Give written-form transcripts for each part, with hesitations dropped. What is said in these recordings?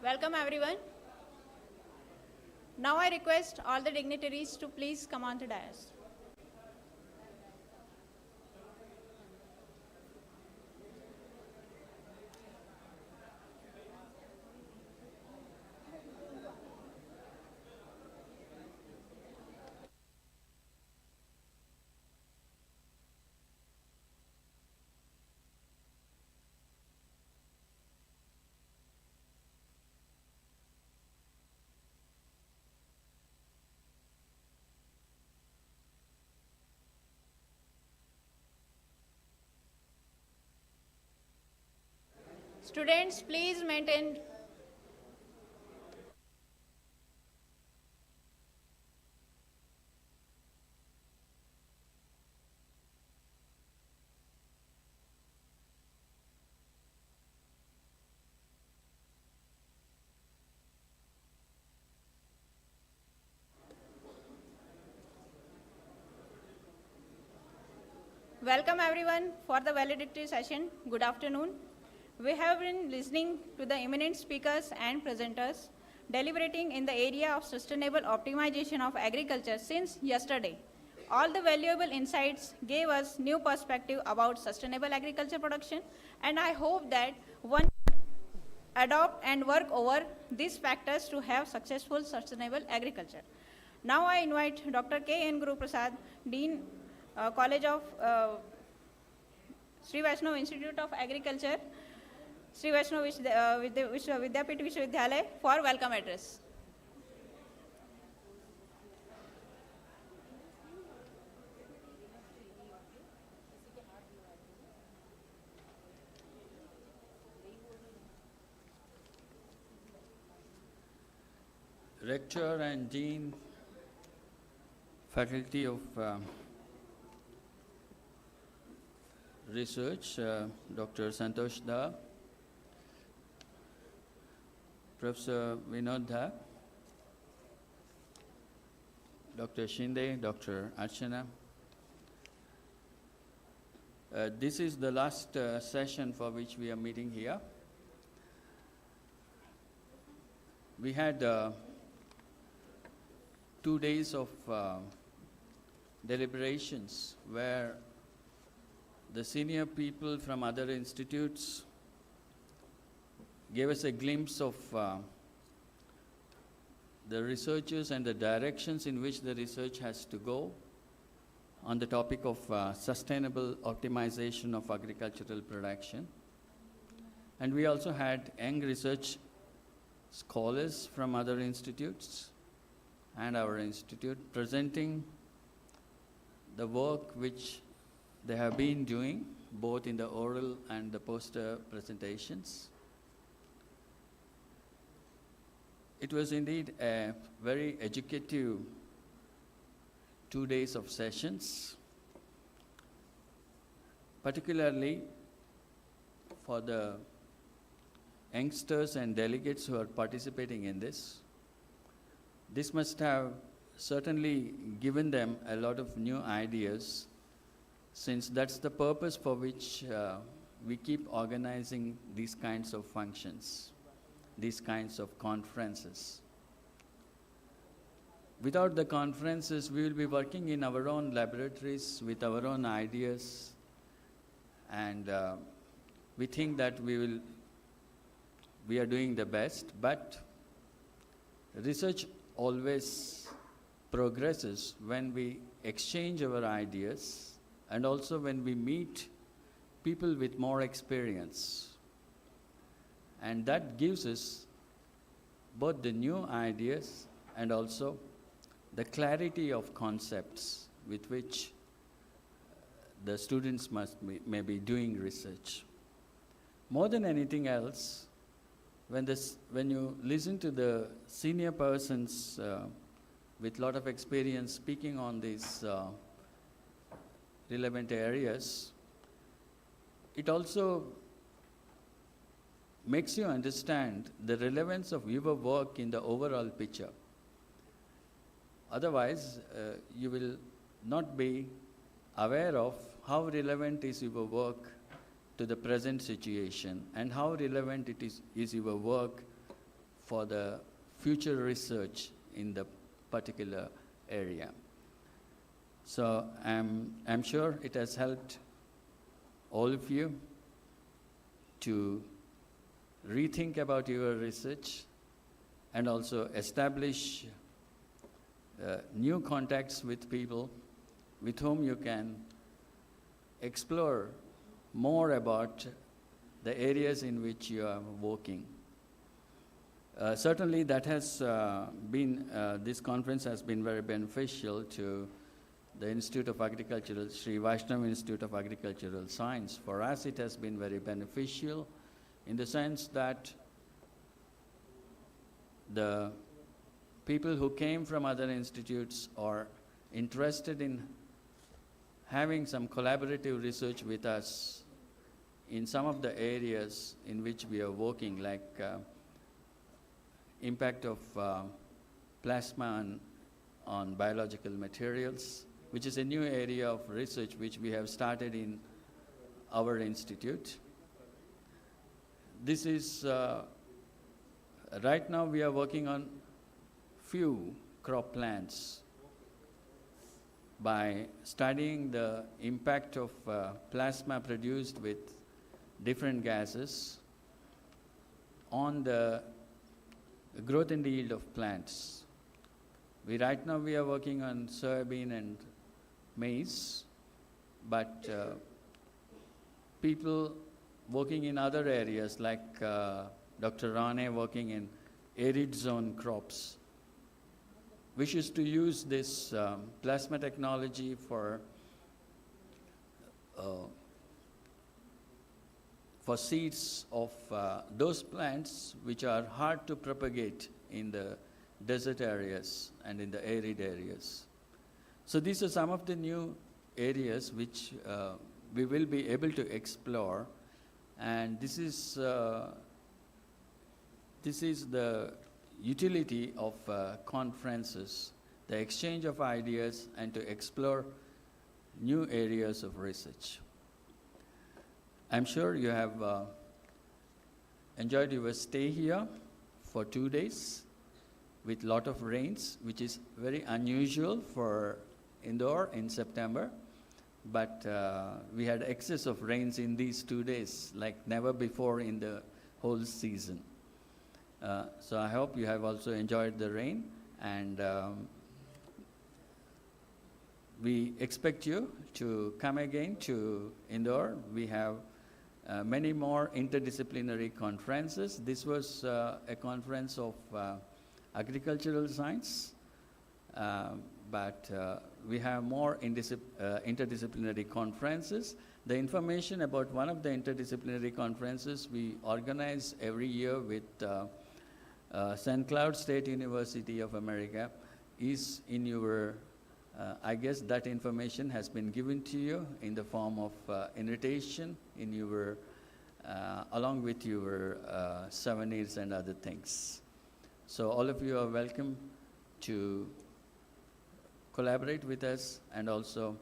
Welcome everyone. Now I request all the dignitaries to please come on to dais. Students, please maintain. Welcome everyone for the valedictory session. Good afternoon. We have been listening to the eminent speakers and presenters deliberating in the area of sustainable optimization of agriculture since yesterday. All the valuable insights gave us new perspective about sustainable agriculture production, and I hope that one adopt and work over these factors to have successful sustainable agriculture. Now I invite Dr. K. N. Guru Prasad, Dean, College of Shri Vaishnav Institute of Agriculture, Shri Vaishnav Vidyapeeth Vishwavidyalaya for welcome address. Rector and Dean, Faculty of Research, Dr. Santosh Da, Professor Vinod Da, Dr. Shinde, Dr. Archana. This is the last session for which we are meeting here. We had 2 days of deliberations where the senior people from other institutes gave us a glimpse of the researchers and the directions in which the research has to go on the topic of sustainable optimization of agricultural production. And we also had young research scholars from other institutes and our institute presenting the work which they have been doing, both in the oral and the poster presentations. It was indeed a very educative 2 days of sessions, particularly for the youngsters and delegates who are participating in this. This must have certainly given them a lot of new ideas, since that's the purpose for which we keep organizing these kinds of functions, these kinds of conferences. Without the conferences, we will be working in our own laboratories with our own ideas, and we think that we are doing the best, but research always progresses when we exchange our ideas and also when we meet people with more experience. And that gives us both the new ideas and also the clarity of concepts with which the students may be doing research. More than anything else, when you listen to the senior persons with a lot of experience speaking on these relevant areas, it also makes you understand the relevance of your work in the overall picture. Otherwise, you will not be aware of how relevant is your work to the present situation and how relevant it is your work for the future research in the particular area. So I'm sure it has helped all of you to rethink about your research and also establish new contacts with people with whom you can explore more about the areas in which you are working. Certainly that has this conference has been very beneficial to the Institute of Agricultural, Shri Vaishnav Institute of Agricultural Science. For us it has been very beneficial in the sense that the people who came from other institutes are interested in having some collaborative research with us in some of the areas in which we are working, like impact of plasma on biological materials, which is a new area of research which we have started in our institute. This is, right now we are working on few crop plants by studying the impact of plasma produced with different gases on the growth and yield of plants. Right now we are working on soybean and maize, but people working in other areas like Dr. Rane working in arid zone crops wishes to use this plasma technology for seeds of those plants which are hard to propagate in the desert areas and in the arid areas. So these are some of the new areas which we will be able to explore, and this is the utility of conferences, the exchange of ideas and to explore new areas of research. I'm sure you have enjoyed your stay here for 2 days with lot of rains, which is very unusual for Indore in September, but we had excess of rains in these 2 days like never before in the whole season. So I hope you have also enjoyed the rain, and we expect you to come again to Indore. We have many more interdisciplinary conferences. This was a conference of agricultural science, but we have more interdisciplinary conferences. The information about one of the interdisciplinary conferences we organize every year with St. Cloud State University of America is in your, I guess that information has been given to you in the form of invitation in your, along with your souvenirs and other things. So all of you are welcome to collaborate with us, and also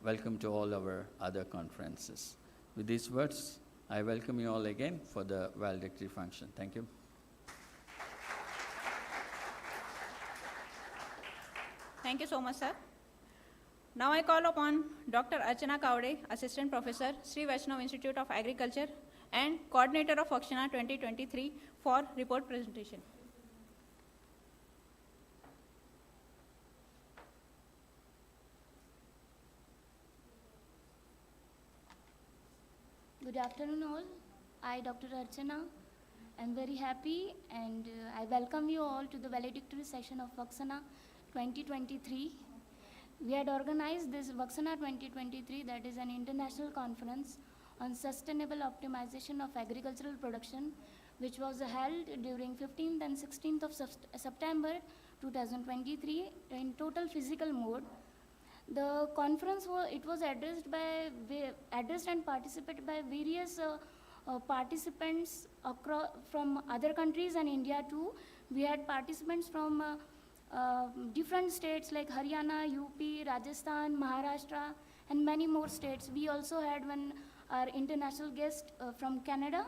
welcome to all our other conferences. With these words, I welcome you all again for the valedictory function. Thank you. Thank you so much, sir. Now I call upon Dr. Archana Kavade, Assistant Professor, Shri Vaishnav Institute of Agriculture and Coordinator of Vakshana 2023 for report presentation. Good afternoon all. I, Dr. Archana, am very happy and I welcome you all to the valedictory session of Vakshana 2023. We had organized this Vakshana 2023, that is an international conference on sustainable optimization of agricultural production, which was held during 15th and 16th of September 2023 in total physical mode. The conference was addressed and participated by various participants from other countries and India too. We had participants from different states like Haryana, UP, Rajasthan, Maharashtra, and many more states. We also had our international guest from Canada.